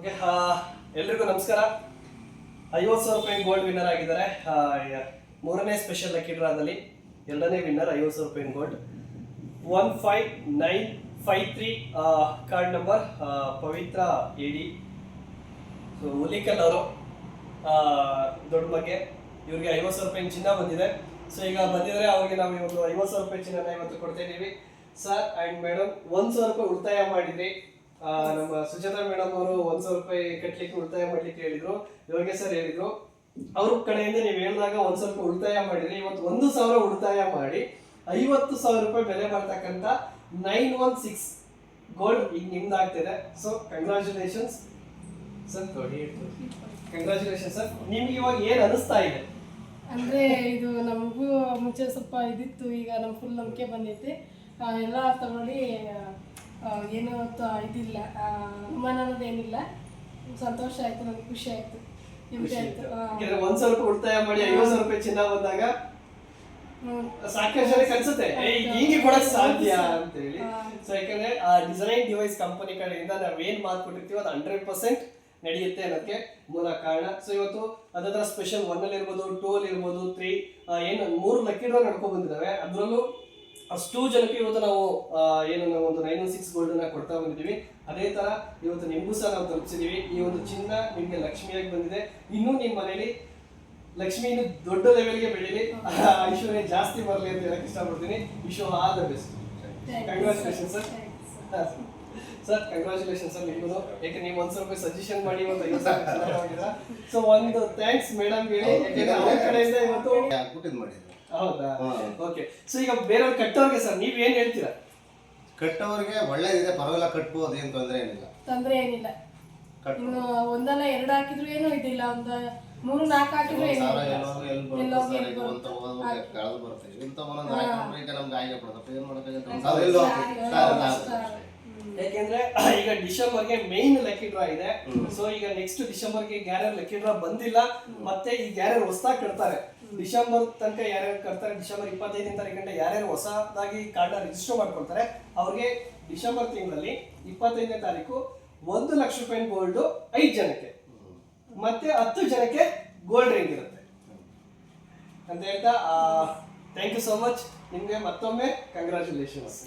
Okay, ಎಲ್ರಿಗೂ ನಮಸ್ಕಾರ. 50,000 ರೂಪಾಯಿ ಗೋಲ್ಡ್ ವಿನ್ನರ್ ಆಗಿದ್ದಾರೆ. ಮೂರನೇ ಸ್ಪೆಷಲ್ ಲಕ್ಕಿ ಡ್ರಾದಲ್ಲಿ ಎರಡನೇ ವಿನ್ನರ್ 50,000 ರೂಪಾಯಿ ಗೋಲ್ಡ್ 15953 ಕಾರ್ಡ್ ನಂಬರ್ ಪವಿತ್ರ ಎಡಿ. ಸೊ ಹುಲಿಕಲ್ ಅವರು ದೊಡ್ಡ ಬಗ್ಗೆ ಇವ್ರಿಗೆ 50,000 ರೂಪಾಯಿ ಚಿನ್ನ ಬಂದಿದೆ. ಸೊ ಈಗ ಬಂದಿದ್ರೆ ಅವ್ರಿಗೆ ನಾವು ಒಂದು 50,000 ರೂಪಾಯಿ ಚಿನ್ನ ಇವತ್ತು ಕೊಡ್ತಾ ಇದ್ದೀವಿ. ಸರ್ ಅಂಡ್ ಮೇಡಮ್ 1,000 ರೂಪಾಯಿ ಉಳಿತಾಯ ಮಾಡಿದ್ರಿ. ನಮ್ಮ ಸುಜಾತಾ ಮೇಡಮ್ ಅವರು 1,000 ರೂಪಾಯಿ ಕಟ್ಲಿಕ್ಕೆ ಉಳಿತಾಯ ಮಾಡ್ಲಿಕ್ಕೆ ಹೇಳಿದ್ರು. ಯೋಗೇ ಸರ್ ಹೇಳಿದ್ರು ಅವ್ರ ಕಡೆಯಿಂದ ನೀವು ಹೇಳಿದಾಗ 1,000 ರೂಪಾಯಿ ಉಳಿತಾಯ ಮಾಡಿದ್ರಿ. ಇವತ್ತು 1,000 ಉಳಿತಾಯ ಮಾಡಿ 50,000 ರೂಪಾಯಿ ಬೆಲೆ ಬರ್ತಕ್ಕಂಥ 916 ಗೋಲ್ಡ್ ಈಗ ನಿಮ್ದಾಗ್ತಿದೆ. So congratulations sir. Congratulation sir. ನಿಮ್ಗೆ ಇವಾಗ ಏನ್ ಅನಿಸ್ತಾ ಇದೆ? ಅಂದ್ರೆ ಇದು ನಮಗೂ ಮುಂಚೆ ಸ್ವಲ್ಪ ಇದಿತ್ತು, ಈಗ ನಮ್ಗೆ ಫುಲ್ ನಂಬಿಕೆ ಬಂದೈತಿ. ಎಲ್ಲ ತಗೊಳ್ಳಿ, ಏನೋ ಇದಿಲ್ಲ, ಅನುಮಾನ ಅನ್ನೋದೇನಿಲ್ಲ. ಸಂತೋಷ ಆಯ್ತು, ನನಗೆ ಖುಷಿ ಆಯ್ತು, ನಿಮ್ಗೆ ಆಯ್ತು. 1,000 ರೂಪಾಯಿ ಉಳಿತಾಯ ಮಾಡಿ 50,000 ರೂಪಾಯಿ ಚಿನ್ನ ಬಂದಾಗ ಸಾಕಷ್ಟು ಜನಕ್ಕೆ ಅನ್ಸುತ್ತೆ ಹೀಗೆ ಕೊಡಕ್ ಸಾಧ್ಯ ಅಂತ ಹೇಳಿ. ಸೊ ಯಾಕಂದ್ರೆ ಡಿಸೈನ್ ಡಿವೈಸ್ ಕಂಪನಿ ಕಡೆಯಿಂದ ನಾವ್ ಏನ್ ಮಾತು ಕೊಟ್ಟಿರ್ತೀವಿ ಅದು 100% ನಡೆಯುತ್ತೆ ಅನ್ನೋದಕ್ಕೆ ಮೂಲ ಕಾರಣ. ಸೊ ಇವತ್ತು ಅದರ ಸ್ಪೆಷಲ್ 1 ಅಲ್ಲಿ ಇರ್ಬೋದು, 2 ಅಲ್ಲಿ ಇರ್ಬೋದು, 3 ಏನು 3 ಲಕ್ಕಿ ಡ್ರಾ ನಡ್ಕೊಂಡ್ ಬಂದಿದ್ದಾವೆ. ಅದರಲ್ಲೂ ಅಷ್ಟು ಜನಕ್ಕೆ ಇವತ್ತು ನಾವು ನಾವು ಒಂದು 916 ಗೋಲ್ಡ್ ನ ಕೊಡ್ತಾ ಬಂದಿದ್ದೀವಿ. ಅದೇ ತರ ಇವತ್ತು ನಿಮ್ಗೂ ಸಹ ನಾವು ತಲುಪಿಸಿದೀವಿ. ಈ ಒಂದು ಚಿನ್ನ ನಿಮ್ಗೆ ಲಕ್ಷ್ಮಿಯಾಗಿ ಬಂದಿದೆ. ಇನ್ನೂ ನಿಮ್ಮ ಮನೇಲಿ ಲಕ್ಷ್ಮಿ ಇನ್ನು ದೊಡ್ಡ ಲೆವೆಲ್ಗೆ ಬೆಳೀಲಿ, ಐಶ್ವರ್ಯ ಜಾಸ್ತಿ ಬರಲಿ ಅಂತ ಹೇಳಕ್ ಇಷ್ಟಪಡ್ತೀನಿ. Wish you all the best. Congratulation sir. Sir congratulation sir ನಿಮ್ಗೂ. ಯಾಕೆ ನೀವು 1,000 ರೂಪಾಯಿ ಸಜೆಷನ್ ಮಾಡಿ ಇವತ್ತು 50,000 ಮಾಡಿದ್ರ. ಸೊ ಒಂದು ಥ್ಯಾಂಕ್ಸ್ ಮೇಡಮ್ ಹೇಳಿ, ಯಾಕೆಂದ್ರೆ ಅವ್ರ ಕಡೆಯಿಂದ ಇವತ್ತು ಮಾಡಿದ್ರು. ಹೌದಾ? ಓಕೆ. ಸೊ ಈಗ ಬೇರೆಯವ್ರು ಕಟ್ಟೋರ್ಗೆ ಸರ್ ನೀವ್ ಏನ್ ಹೇಳ್ತೀರಾ? ಕಟ್ಟೋರ್ಗೆ ಒಳ್ಳೇದಿದೆ, ಪರವಾಗಿಲ್ಲ, ಕಟ್ಬೋದು, ಏನ್ ತೊಂದರೆ ಏನಿಲ್ಲ. ತೊಂದರೆ ಏನಿಲ್ಲ. ಇನ್ನು ಒಂದಲ್ಲ ಎರಡು ಹಾಕಿದ್ರು ಏನೂ ಇದಿಲ್ಲ, ಒಂದು 3-4 ಹಾಕಿದ್ರು ಏನೂ ಯಾಕೆಂದ್ರೆ ಈಗ ಡಿಸೆಂಬರ್ಗೆ ಮೇನ್ ಲಕ್ಕಿ ಡ್ರಾ ಇದೆ. ಸೊ ಈಗ ನೆಕ್ಸ್ಟ್ ಡಿಸೆಂಬರ್ಗೆ ಯಾರ್ಯಾರು ಲಕ್ಕಿ ಡ್ರಾ ಬಂದಿಲ್ಲ, ಮತ್ತೆ ಈಗ ಯಾರ್ಯಾರು ಹೊಸದಾಗಿ ಕಟ್ತಾರೆ, ಡಿಸೆಂಬರ್ ತನಕ ಯಾರ್ಯಾರು ಕಟ್ತಾರೆ, ಡಿಸೆಂಬರ್ 25ನೇ ತಾರೀಕಿಂದ ಯಾರ್ಯಾರು ಹೊಸದಾಗಿ ಕಾರ್ಡ್ ರಿಜಿಸ್ಟರ್ ಮಾಡ್ಕೊಳ್ತಾರೆ ಅವ್ರಿಗೆ ಡಿಸೆಂಬರ್ ತಿಂಗಳಲ್ಲಿ 25ನೇ ತಾರೀಕು 1 ಲಕ್ಷ ರೂಪಾಯಿ ಗೋಲ್ಡ್ 5 ಜನಕ್ಕೆ ಮತ್ತೆ 10 ಜನಕ್ಕೆ ಗೋಲ್ಡ್ ರಿಂಗ್ ಇರುತ್ತೆ ಅಂತ ಹೇಳ್ತಾ ಥ್ಯಾಂಕ್ ಯು ಸೋ ಮಚ್. ನಿಮ್ಗೆ ಮತ್ತೊಮ್ಮೆ ಕಂಗ್ರಾಚುಲೇಷನ್ಸ್.